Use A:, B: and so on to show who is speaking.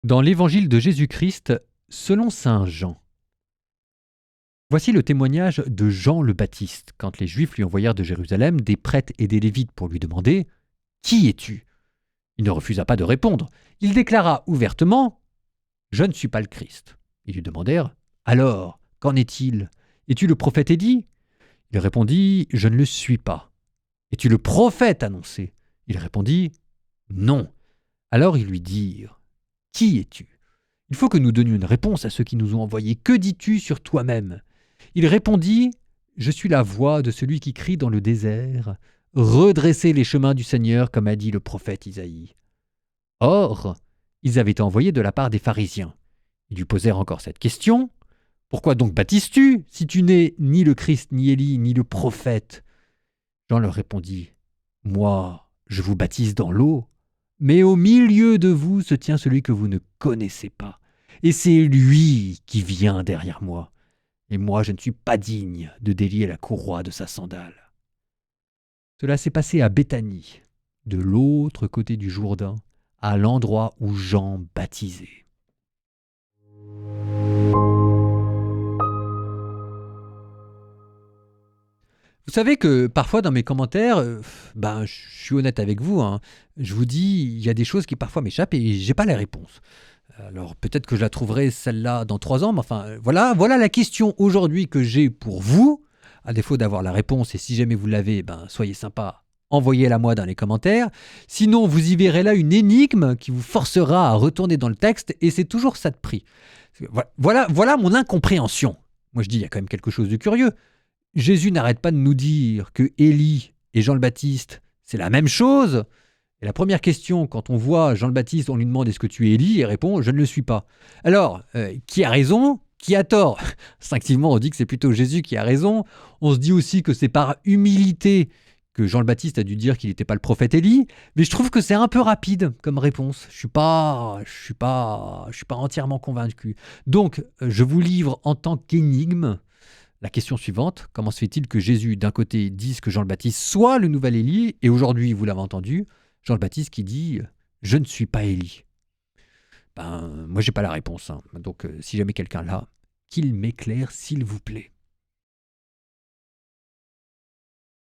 A: Dans l'évangile de Jésus-Christ, selon saint Jean. Voici le témoignage de Jean le Baptiste, quand les Juifs lui envoyèrent de Jérusalem des prêtres et des Lévites pour lui demander « Qui es-tu » Il ne refusa pas de répondre. Il déclara ouvertement « Je ne suis pas le Christ ». Ils lui demandèrent « Alors, qu'en est-il ? Es-tu le prophète Élie ?» Il répondit « Je ne le suis pas ». « Es-tu le prophète annoncé ?» Il répondit « Non ». Alors ils lui dirent « Qui es-tu » Il faut que nous donnions une réponse à ceux qui nous ont envoyés. Que dis-tu sur toi-même ? Il répondit « Je suis la voix de celui qui crie dans le désert. Redressez les chemins du Seigneur, comme a dit le prophète Isaïe. » Or, ils avaient été envoyés de la part des pharisiens. Ils lui posèrent encore cette question. « Pourquoi donc baptises-tu, si tu n'es ni le Christ, ni Élie, ni le prophète ?» Jean leur répondit « Moi, je vous baptise dans l'eau, mais au milieu de vous se tient celui que vous ne connaissez pas. Et c'est lui qui vient derrière moi. Et moi, je ne suis pas digne de délier la courroie de sa sandale. » Cela s'est passé à Béthanie, de l'autre côté du Jourdain, à l'endroit où Jean baptisait. Vous savez que parfois dans mes commentaires, je suis honnête avec vous, hein, je vous dis, il y a des choses qui parfois m'échappent et j'ai pas les réponses. Alors peut-être que je la trouverai celle-là dans 3 ans, mais enfin voilà la question aujourd'hui que j'ai pour vous, à défaut d'avoir la réponse, et si jamais vous l'avez, soyez sympa, envoyez-la moi dans les commentaires. Sinon, vous y verrez là une énigme qui vous forcera à retourner dans le texte, et c'est toujours ça de prix. Voilà mon incompréhension. Moi je dis, il y a quand même quelque chose de curieux. Jésus n'arrête pas de nous dire que Élie et Jean le Baptiste, c'est la même chose. Et la première question, quand on voit Jean le Baptiste, on lui demande « Est-ce que tu es Élie ?» Il répond « Je ne le suis pas ». Alors, qui a raison ? Qui a tort ? Instinctivement, on dit que c'est plutôt Jésus qui a raison. On se dit aussi que c'est par humilité que Jean le Baptiste a dû dire qu'il n'était pas le prophète Élie. Mais je trouve que c'est un peu rapide comme réponse. Je suis pas entièrement convaincu. Donc, je vous livre en tant qu'énigme la question suivante: comment se fait-il que Jésus, d'un côté, dise que Jean le Baptiste soit le nouvel Élie, et aujourd'hui, vous l'avez entendu, Jean le Baptiste qui dit « Je ne suis pas Élie ». Moi, j'ai pas la réponse. Donc, si jamais quelqu'un l'a, qu'il m'éclaire, s'il vous plaît.